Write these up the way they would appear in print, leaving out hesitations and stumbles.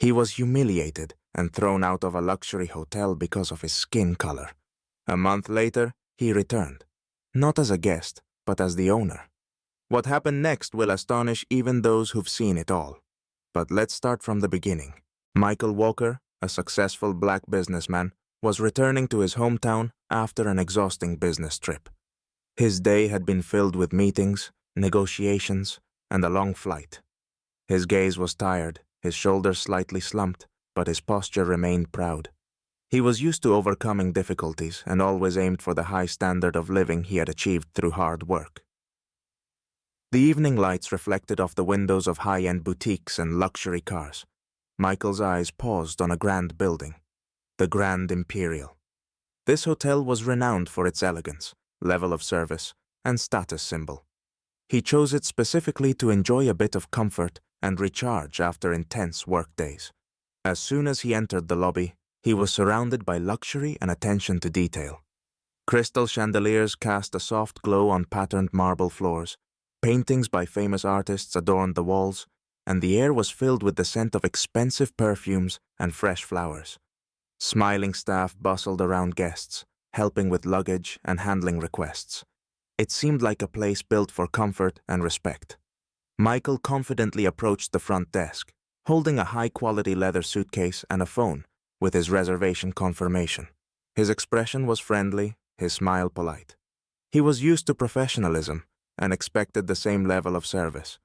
He was humiliated and thrown out of a luxury hotel because of his skin color. A month later, he returned, not as a guest, but as the owner. What happened next will astonish even those who've seen it all. But let's start from the beginning. Michael Walker, a successful black businessman, was returning to his hometown after an exhausting business trip. His day had been filled with meetings, negotiations, and a long flight. His gaze was tired, his shoulders slightly slumped, but his posture remained proud. He was used to overcoming difficulties and always aimed for the high standard of living he had achieved through hard work. The evening lights reflected off the windows of high-end boutiques and luxury cars. Michael's eyes paused on a grand building, the Grand Imperial. This hotel was renowned for its elegance, level of service, and status symbol. He chose it specifically to enjoy a bit of comfort and recharge after intense work days. As soon as he entered the lobby, he was surrounded by luxury and attention to detail. Crystal chandeliers cast a soft glow on patterned marble floors, paintings by famous artists adorned the walls, and the air was filled with the scent of expensive perfumes and fresh flowers. Smiling staff bustled around guests, helping with luggage and handling requests. It seemed like a place built for comfort and respect. Michael confidently approached the front desk, holding a high-quality leather suitcase and a phone with his reservation confirmation. His expression was friendly, his smile polite. He was used to professionalism and expected the same level of service.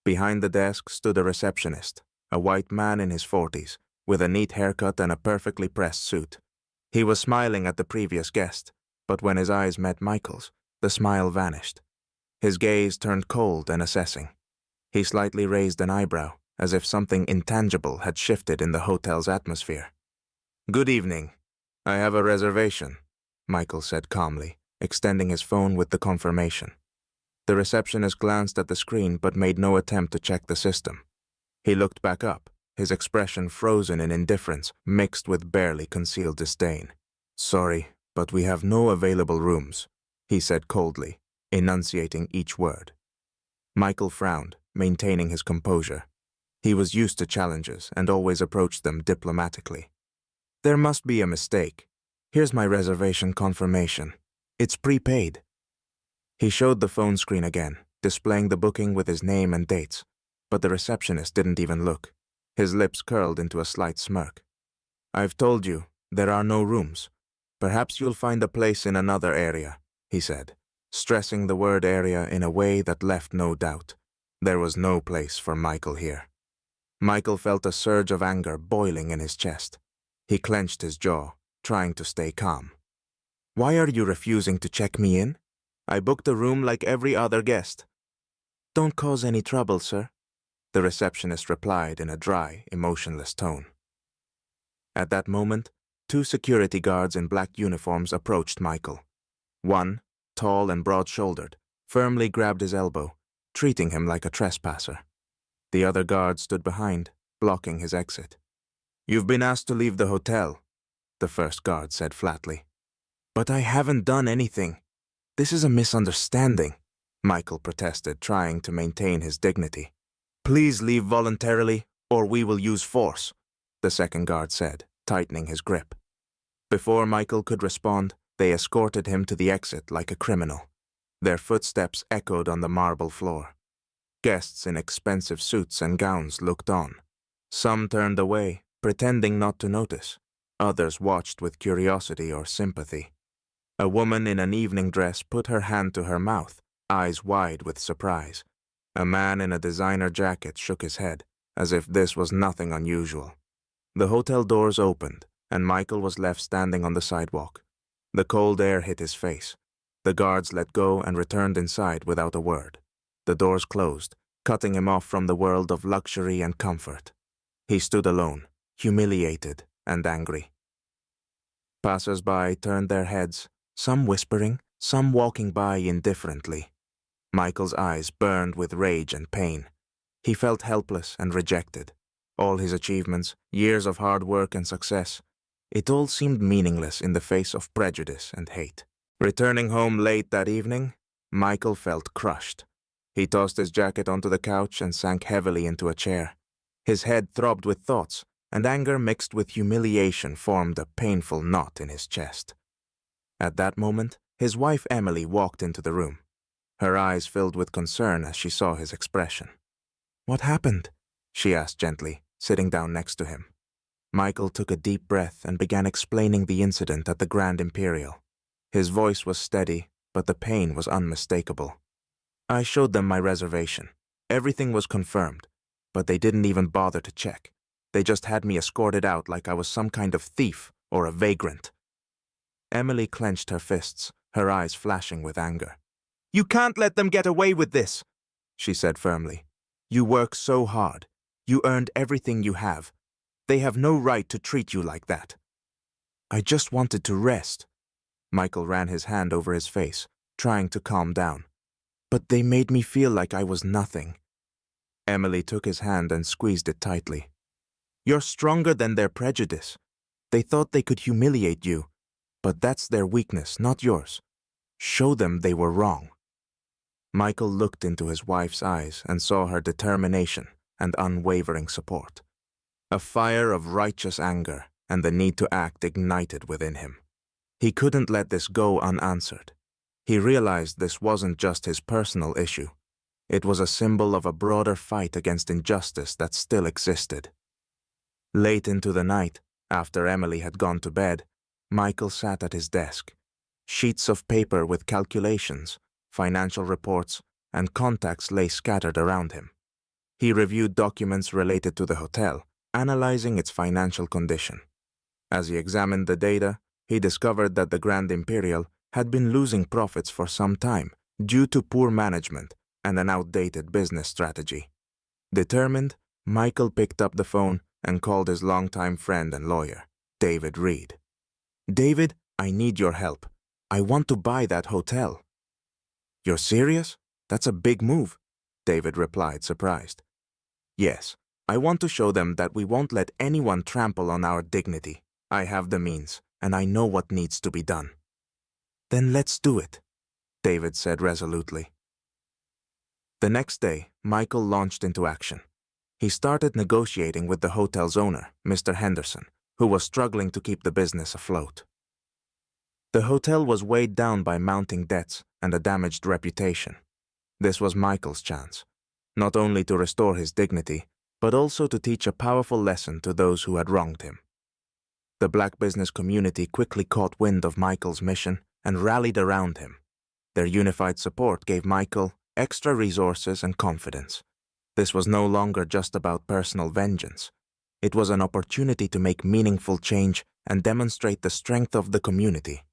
Behind the desk stood a receptionist, a white man in his 40s, with a neat haircut and a perfectly pressed suit. He was smiling at the previous guest, but when his eyes met Michael's, the smile vanished. His gaze turned cold and assessing. He slightly raised an eyebrow, as if something intangible had shifted in the hotel's atmosphere. "Good evening. I have a reservation," Michael said calmly, extending his phone with the confirmation. The receptionist glanced at the screen but made no attempt to check the system. He looked back up, his expression frozen in indifference mixed with barely concealed disdain. "Sorry, but we have no available rooms," he said coldly, enunciating each word. Michael frowned, maintaining his composure. He was used to challenges and always approached them diplomatically. "There must be a mistake. Here's my reservation confirmation. It's prepaid." He showed the phone screen again, displaying the booking with his name and dates, but the receptionist didn't even look. His lips curled into a slight smirk. "I've told you, there are no rooms. Perhaps you'll find a place in another area," he said, stressing the word area in a way that left no doubt. There was no place for Michael here. Michael felt a surge of anger boiling in his chest. He clenched his jaw, trying to stay calm. "Why are you refusing to check me in? I booked a room like every other guest." "Don't cause any trouble, sir," the receptionist replied in a dry, emotionless tone. At that moment, two security guards in black uniforms approached Michael. One, tall and broad-shouldered, firmly grabbed his elbow, treating him like a trespasser. The other guard stood behind, blocking his exit. "You've been asked to leave the hotel," the first guard said flatly. "But I haven't done anything. This is a misunderstanding," Michael protested, trying to maintain his dignity. "Please leave voluntarily, or we will use force," the second guard said, tightening his grip. Before Michael could respond, they escorted him to the exit like a criminal. Their footsteps echoed on the marble floor. Guests in expensive suits and gowns looked on. Some turned away, pretending not to notice. Others watched with curiosity or sympathy. A woman in an evening dress put her hand to her mouth, eyes wide with surprise. A man in a designer jacket shook his head, as if this was nothing unusual. The hotel doors opened, and Michael was left standing on the sidewalk. The cold air hit his face. The guards let go and returned inside without a word. The doors closed, cutting him off from the world of luxury and comfort. He stood alone, humiliated and angry. Passers-by turned their heads, some whispering, some walking by indifferently. Michael's eyes burned with rage and pain. He felt helpless and rejected. All his achievements, years of hard work and success, it all seemed meaningless in the face of prejudice and hate. Returning home late that evening, Michael felt crushed. He tossed his jacket onto the couch and sank heavily into a chair. His head throbbed with thoughts, and anger mixed with humiliation formed a painful knot in his chest. At that moment, his wife Emily walked into the room. Her eyes filled with concern as she saw his expression. "What happened?" she asked gently, sitting down next to him. Michael took a deep breath and began explaining the incident at the Grand Imperial. His voice was steady, but the pain was unmistakable. "I showed them my reservation. Everything was confirmed, but they didn't even bother to check. They just had me escorted out like I was some kind of thief or a vagrant." Emily clenched her fists, her eyes flashing with anger. "You can't let them get away with this," she said firmly. "You work so hard. You earned everything you have. They have no right to treat you like that." "I just wanted to rest." Michael ran his hand over his face, trying to calm down. "But they made me feel like I was nothing." Emily took his hand and squeezed it tightly. "You're stronger than their prejudice. They thought they could humiliate you, but that's their weakness, not yours. Show them they were wrong." Michael looked into his wife's eyes and saw her determination and unwavering support. A fire of righteous anger and the need to act ignited within him. He couldn't let this go unanswered. He realized this wasn't just his personal issue. It was a symbol of a broader fight against injustice that still existed. Late into the night, after Emily had gone to bed, Michael sat at his desk. Sheets of paper with calculations, financial reports, and contacts lay scattered around him. He reviewed documents related to the hotel, analyzing its financial condition. As he examined the data, he discovered that the Grand Imperial had been losing profits for some time due to poor management and an outdated business strategy. Determined, Michael picked up the phone and called his longtime friend and lawyer, David Reed. "David, I need your help. I want to buy that hotel." "You're serious? That's a big move," David replied, surprised. "Yes, I want to show them that we won't let anyone trample on our dignity. I have the means, and I know what needs to be done." "Then let's do it," David said resolutely. The next day, Michael launched into action. He started negotiating with the hotel's owner, Mr. Henderson, who was struggling to keep the business afloat. The hotel was weighed down by mounting debts and a damaged reputation. This was Michael's chance, not only to restore his dignity, but also to teach a powerful lesson to those who had wronged him. The black business community quickly caught wind of Michael's mission and rallied around him. Their unified support gave Michael extra resources and confidence. This was no longer just about personal vengeance. It was an opportunity to make meaningful change and demonstrate the strength of the community.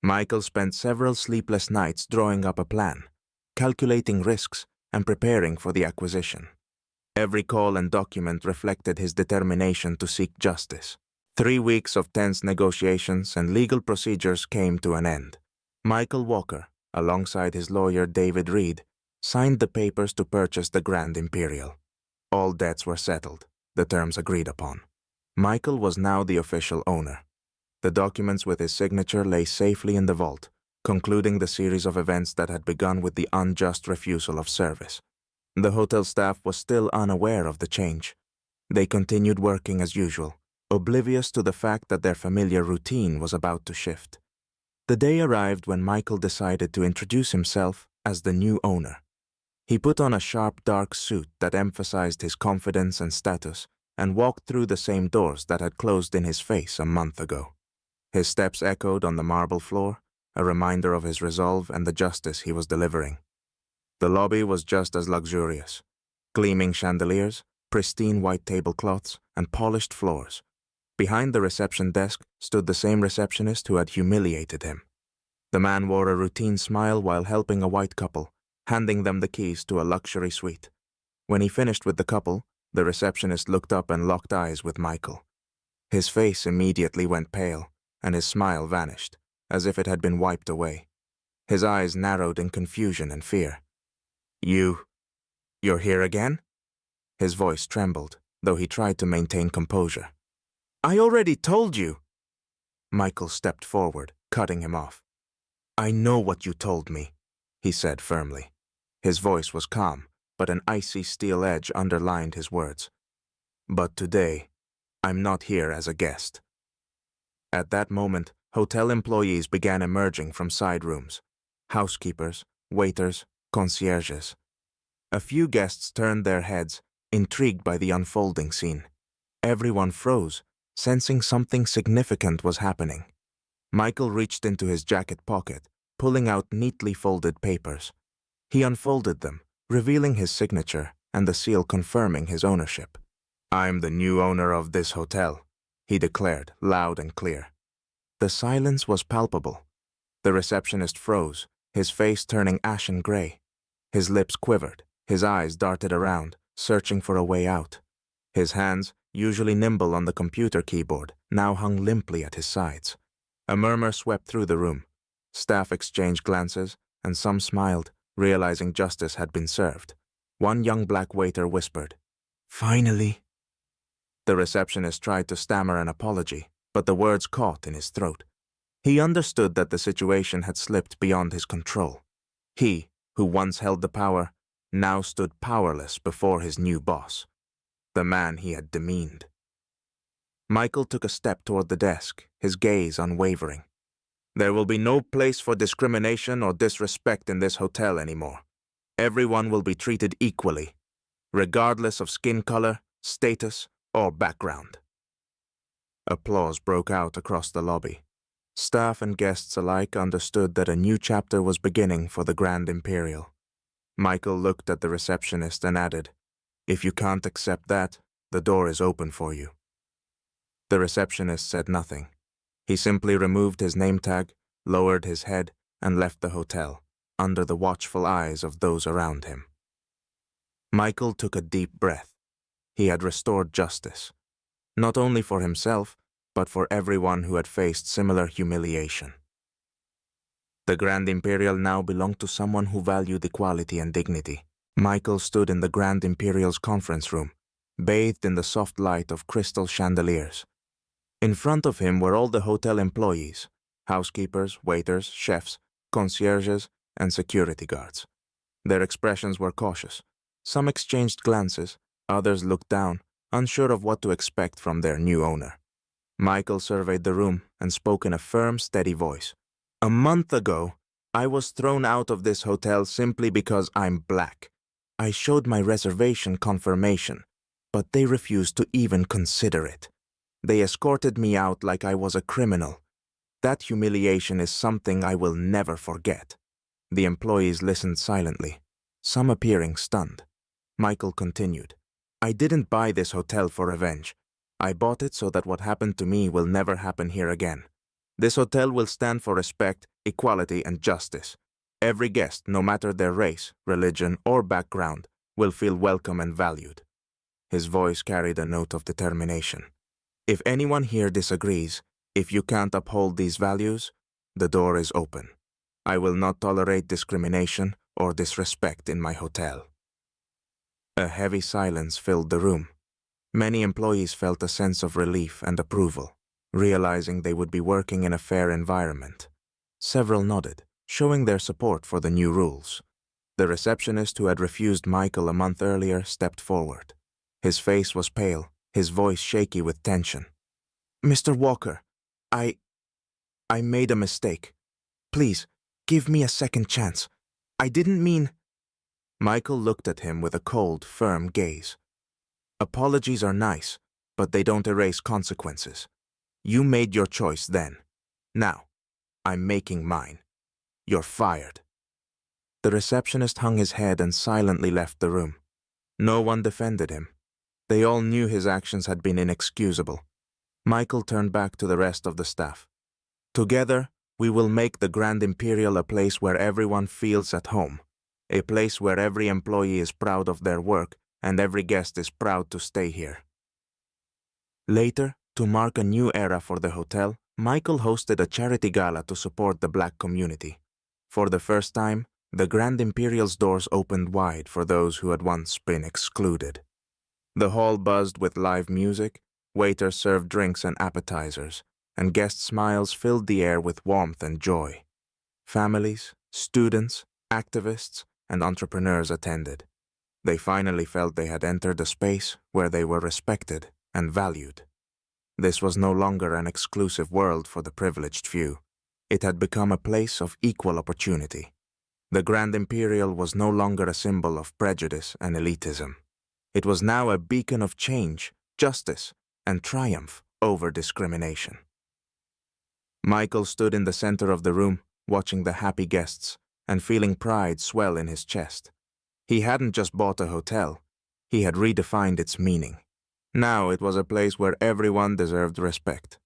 Michael spent several sleepless nights drawing up a plan, calculating risks, and preparing for the acquisition. Every call and document reflected his determination to seek justice. 3 weeks of tense negotiations and legal procedures came to an end. Michael Walker, alongside his lawyer David Reed, signed the papers to purchase the Grand Imperial. All debts were settled, the terms agreed upon. Michael was now the official owner. The documents with his signature lay safely in the vault, concluding the series of events that had begun with the unjust refusal of service. The hotel staff was still unaware of the change. They continued working as usual, oblivious to the fact that their familiar routine was about to shift. The day arrived when Michael decided to introduce himself as the new owner. He put on a sharp, dark suit that emphasized his confidence and status and walked through the same doors that had closed in his face a month ago. His steps echoed on the marble floor, a reminder of his resolve and the justice he was delivering. The lobby was just as luxurious. Gleaming chandeliers, pristine white tablecloths, and polished floors. Behind the reception desk stood the same receptionist who had humiliated him. The man wore a routine smile while helping a white couple, handing them the keys to a luxury suite. When he finished with the couple, the receptionist looked up and locked eyes with Michael. His face immediately went pale, and his smile vanished, as if it had been wiped away. His eyes narrowed in confusion and fear. You're here again?" His voice trembled, though he tried to maintain composure. "I already told you." Michael stepped forward, cutting him off. "I know what you told me," he said firmly. His voice was calm, but an icy steel edge underlined his words. But today, I'm not here as a guest. At that moment, hotel employees began emerging from side rooms. Housekeepers, waiters, concierges. A few guests turned their heads, intrigued by the unfolding scene. Everyone froze, sensing something significant was happening. Michael reached into his jacket pocket, pulling out neatly folded papers. He unfolded them, revealing his signature and the seal confirming his ownership. "I'm the new owner of this hotel," he declared, loud and clear. The silence was palpable. The receptionist froze, his face turning ashen gray. His lips quivered, his eyes darted around, searching for a way out. His hands, usually nimble on the computer keyboard, now hung limply at his sides. A murmur swept through the room. Staff exchanged glances, and some smiled, realizing justice had been served. One young black waiter whispered, "Finally." The receptionist tried to stammer an apology, but the words caught in his throat. He understood that the situation had slipped beyond his control. He, who once held the power, now stood powerless before his new boss, the man he had demeaned. Michael took a step toward the desk, his gaze unwavering. "There will be no place for discrimination or disrespect in this hotel anymore. Everyone will be treated equally, regardless of skin color, status, or background." Applause broke out across the lobby. Staff and guests alike understood that a new chapter was beginning for the Grand Imperial. Michael looked at the receptionist and added, "If you can't accept that, the door is open for you." The receptionist said nothing. He simply removed his name tag, lowered his head, and left the hotel, under the watchful eyes of those around him. Michael took a deep breath. He had restored justice, not only for himself, but for everyone who had faced similar humiliation. The Grand Imperial now belonged to someone who valued equality and dignity. Michael stood in the Grand Imperial's conference room, bathed in the soft light of crystal chandeliers. In front of him were all the hotel employees, housekeepers, waiters, chefs, concierges, and security guards. Their expressions were cautious. Some exchanged glances, others looked down, unsure of what to expect from their new owner. Michael surveyed the room and spoke in a firm, steady voice. "A month ago, I was thrown out of this hotel simply because I'm black. I showed my reservation confirmation, but they refused to even consider it. They escorted me out like I was a criminal. That humiliation is something I will never forget." The employees listened silently, some appearing stunned. Michael continued, "I didn't buy this hotel for revenge. I bought it so that what happened to me will never happen here again. This hotel will stand for respect, equality, and justice. Every guest, no matter their race, religion, or background, will feel welcome and valued." His voice carried a note of determination. "If anyone here disagrees, if you can't uphold these values, the door is open. I will not tolerate discrimination or disrespect in my hotel." A heavy silence filled the room. Many employees felt a sense of relief and approval, realizing they would be working in a fair environment. Several nodded, showing their support for the new rules. The receptionist who had refused Michael a month earlier stepped forward. His face was pale, his voice shaky with tension. "Mr. Walker, I made a mistake. Please, give me a second chance. I didn't mean—" Michael looked at him with a cold, firm gaze. "Apologies are nice, but they don't erase consequences. You made your choice then. Now, I'm making mine. You're fired." The receptionist hung his head and silently left the room. No one defended him. They all knew his actions had been inexcusable. Michael turned back to the rest of the staff. "Together, we will make the Grand Imperial a place where everyone feels at home, a place where every employee is proud of their work and every guest is proud to stay here." Later, to mark a new era for the hotel, Michael hosted a charity gala to support the black community. For the first time, the Grand Imperial's doors opened wide for those who had once been excluded. The hall buzzed with live music, waiters served drinks and appetizers, and guest smiles filled the air with warmth and joy. Families, students, activists, and entrepreneurs attended. They finally felt they had entered a space where they were respected and valued. This was no longer an exclusive world for the privileged few. It had become a place of equal opportunity. The Grand Imperial was no longer a symbol of prejudice and elitism. It was now a beacon of change, justice, and triumph over discrimination. Michael stood in the center of the room, watching the happy guests, and feeling pride swell in his chest. He hadn't just bought a hotel, he had redefined its meaning. Now it was a place where everyone deserved respect.